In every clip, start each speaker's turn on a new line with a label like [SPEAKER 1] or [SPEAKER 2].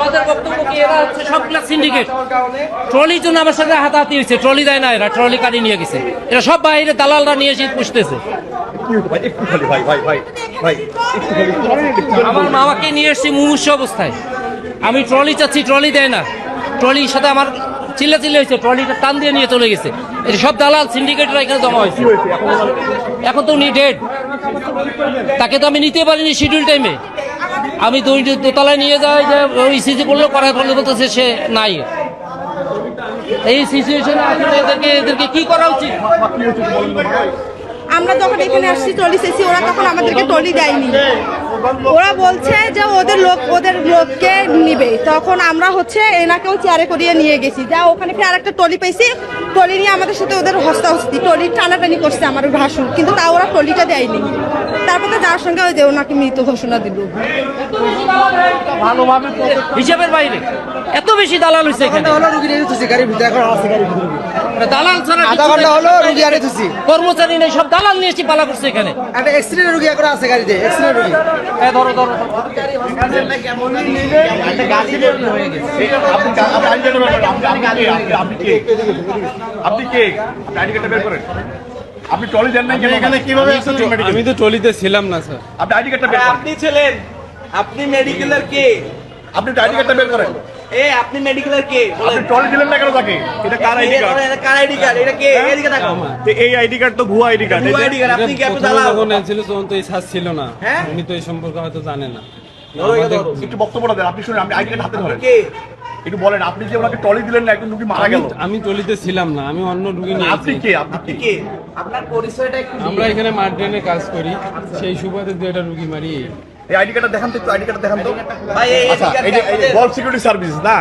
[SPEAKER 1] আমাদের বক্তব্য কি, এরা হচ্ছে সবগুলা সিন্ডিকেট। ট্রলির জন্য আমার সাথে হাতাহাতি হয়েছে, ট্রলি দেয় না, এরা ট্রলি কাটি নিয়ে গেছে। এরা সব বাইরে দালালরা নিয়ে এসে পুষতেছে। আমার মামাকে নিয়ে এসেছি মুমূর্ষু অবস্থায়, আমি ট্রলি চাচ্ছি, ট্রলি দেয় না। ট্রলির সাথে আমার চিল্লাচিল্লি হয়েছে, ট্রলিটা টান দিয়ে নিয়ে চলে গেছে। এটা সব দালাল সিন্ডিকেটরা এখানে জমা হয়েছে। এখন তো উনি ডেড, তাকে তো আমি নিতে পারিনি শিডিউল টাইমে। আমি দোতলায় নিয়ে যাই, যে ইসিজি করলো, করার ফলে বলতেছে সে নাই। এই সিচুয়েশনে এদেরকে কি করা উচিত?
[SPEAKER 2] আমরা যখন এখানে আসছি ট্রলি চেয়েছি, ওরা তখন আমাদেরকে ট্রলি দেয়নি। ওরা বলছে যে ওদের লোককে নিবে। তখন আমরা হচ্ছে এনাকেও চেয়ারে করিয়ে নিয়ে গেছি, যা ওখানে ফিরে আরেকটা ট্রলি পেয়েছি। ট্রলি নিয়ে আমাদের সাথে ওদের হস্তাহস্তি, ট্রলি টানাটানি করছে আমার ভাসুর, কিন্তু তাও ওরা ট্রলিটা দেয়নি। তারপরে যার সঙ্গে ওই যে ওনাকে মৃত ঘোষণা দিল।
[SPEAKER 1] ভালোভাবে হিসাবের বাইরে এত বেশি দালাল হয়েছে এখানে। দালাল ছাড়া
[SPEAKER 3] আধা ঘন্টা হলো রুগী আনে তুছি,
[SPEAKER 1] কর্মচারী নেই, সব দালাল নিয়ে এসে পালা করছে এখানে।
[SPEAKER 3] একটা এক্সিডেন্ট রুগী করে আছে গাড়িতে, এক্সিডেন্ট রুগী।
[SPEAKER 1] ধরো ধরো
[SPEAKER 4] আপনি কে? আপনি ট্রলি দেন নাই এখানে? কিভাবে?
[SPEAKER 5] আমি তো ট্রলিতে ছিলাম না স্যার।
[SPEAKER 4] আপনি আইডি কার্ডটা বের করেন।
[SPEAKER 6] আপনি ছিলেন, আপনি মেডিকেলের কে?
[SPEAKER 4] আপনি আইডি কার্ডটা বের করেন।
[SPEAKER 6] আপনি মেডিকেলের কে?
[SPEAKER 4] আপনি ট্রলি দিলেন না কেন তাকে? এটা কার আইডি কার্ড?
[SPEAKER 6] এটা কার আইডি কার্ড? এটা কে? এদিকে তাকাও।
[SPEAKER 4] তো এই আইডি কার্ড তো ভুয়া আইডি কার্ড।
[SPEAKER 6] ভুয়া আইডি কার্ড। আপনি কি আপনি
[SPEAKER 5] প্রথমে
[SPEAKER 6] দালাল?
[SPEAKER 5] যখন এনেছিল তখন তো এই সাজ ছিল না,
[SPEAKER 6] হ্যাঁ?
[SPEAKER 5] উনি তো এই সম্পর্কে হয়তো জানে না।
[SPEAKER 4] একটু বক্তব্যটা দেন। আপনি শুনুন, আপনি আইডি কার্ড হাতে ধরেন।
[SPEAKER 6] কে?
[SPEAKER 4] একটু বলেন, আপনি যে ওনাকে ট্রলি দিলেন না, একজন রুগী মারা গেল।
[SPEAKER 5] আমি ট্রলিতে ছিলাম না, আমি অন্য রুগী
[SPEAKER 4] আপনি
[SPEAKER 5] নিয়েছি।
[SPEAKER 4] কে? আপনি কে?
[SPEAKER 6] আপনার পরিচয়টা একটু
[SPEAKER 5] আমরা এখানে মার্ডেনে কাজ করি, সেই সুবাদে দু একটা রুগী মারি।
[SPEAKER 4] এই আইডি কার্ডটা দেখান তো, একটু আইডি কার্ডটা দেখান তো।
[SPEAKER 6] ভাই এই
[SPEAKER 4] আচ্ছা, এই যে গলফ সিকিউরিটি সার্ভিস না,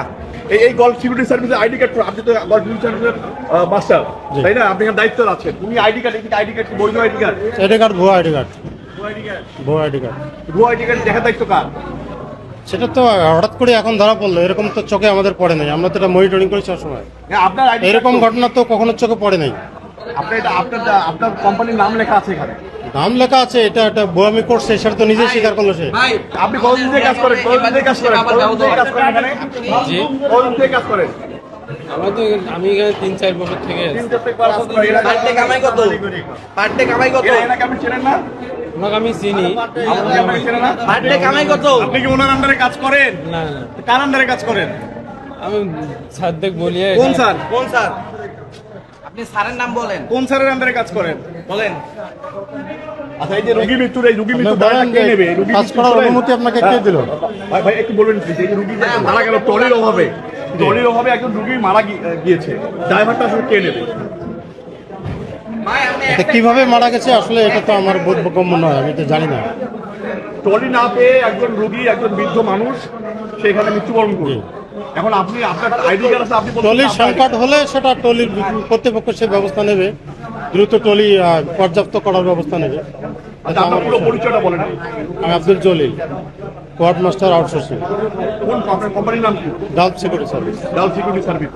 [SPEAKER 4] এই গলফ সিকিউরিটি সার্ভিসের আইডি কার্ড, আপনি তো গলফ সিকিউরিটি সার্ভিসের মাস্টার, তাই না? আপনি এখানে দায়িত্ব আছেন। উনি আইডি কার্ড, আইডি কার্ড কি বৈধ আইডি কার্ড?
[SPEAKER 7] আইডি কার্ড ভুয়া আইডি কার্ড, ভুয়া আইডি কার্ড।
[SPEAKER 4] ভুয়া আইডি কার্ড দেখা দায়িত্ব কার?
[SPEAKER 7] সেটা তো হঠাৎ করে এখন ধরা পড়লো, এরকম তো চোখে আমাদের পড়ে নাই। আমরা তো এটা মনিটরিং করি সবসময়,
[SPEAKER 4] হ্যাঁ, আপনার আইডি
[SPEAKER 7] এরকম ঘটনা তো কখনো চোখে পড়ে নাই।
[SPEAKER 4] আপনার এটা আপনার কোম্পানির নাম লেখা আছে এখানে।
[SPEAKER 7] নাম লেখা আছে, এটা একটা বোয়ামি করছে, সেটা তো নিজেই স্বীকার করলো সে।
[SPEAKER 6] ভাই
[SPEAKER 4] আপনি কতদিন থেকে কাজ করেন? কতদিন থেকে কাজ করেন? কতদিন থেকে কাজ করেন এখানে?
[SPEAKER 5] জি,
[SPEAKER 4] কতদিন থেকে কাজ করেন?
[SPEAKER 5] আমি এখানে 3-4 বছর থেকে আছি।
[SPEAKER 6] পার ডে কামাই কত? পার ডে কামাই কত?
[SPEAKER 4] এনাকে আপনি চেনেন না?
[SPEAKER 5] ওনাকে আমি চিনি।
[SPEAKER 4] আপনাকে চেনেন না?
[SPEAKER 6] পার ডে কামাই কত?
[SPEAKER 4] আপনি কি ওনার আন্ডারে কাজ করেন?
[SPEAKER 5] না না,
[SPEAKER 4] কার আন্ডারে কাজ করেন?
[SPEAKER 5] আমি সাদ্দেক বলিয়া।
[SPEAKER 4] কোন স্যার?
[SPEAKER 6] কোন স্যার? আপনি স্যারের নাম বলেন।
[SPEAKER 4] কোন স্যারের আন্ডারে কাজ করেন?
[SPEAKER 6] বলেন।
[SPEAKER 4] আচ্ছা, এই যে রোগী মৃত্যুর, এই রোগী
[SPEAKER 7] আপনি
[SPEAKER 4] মৃত্যু
[SPEAKER 7] বলেন
[SPEAKER 4] কে নেবে? রোগী
[SPEAKER 7] কাজ করার অনুমতি আপনাকে কে দিল?
[SPEAKER 4] ভাই ভাই একটু বলবেন প্লিজ। এই যে রোগী যে মারা গেল ট্রলির অভাবে, ট্রলির অভাবে একজন রোগী মারা গিয়েছে, ড্রাইভারটা আসলে কে নেবে?
[SPEAKER 6] ভাই আপনি
[SPEAKER 7] এটা কিভাবে মারা গেছে আসলে এটা তো আমার বোধগম্য নয়, আমি তো জানি না।
[SPEAKER 4] ট্রলি না পেয়ে একজন রোগী, একজন বৃদ্ধ মানুষ সেখানে মৃত্যুবরণ করল। এখন আপনি আপনার আইডি কার্ড আছে, আপনি বলছেন
[SPEAKER 7] ট্রলির
[SPEAKER 4] আপনার
[SPEAKER 7] সংকট হলে সেটা ট্রলির কর্তৃপক্ষ সে ব্যবস্থা নেবে, দ্রুত ট্রলি পর্যাপ্ত করার ব্যবস্থা নেবে।
[SPEAKER 4] আচ্ছা, আপনার পুরো পরিচয়টা বলেন।
[SPEAKER 7] আমি আব্দুল জলিল, কোয়ার্ড মাস্টার আউটসোর্সিং,
[SPEAKER 4] কোন আপনার কোম্পানির নাম কি?
[SPEAKER 7] Gulf security service.
[SPEAKER 4] ডাল সিকিউরিটি সার্ভিস।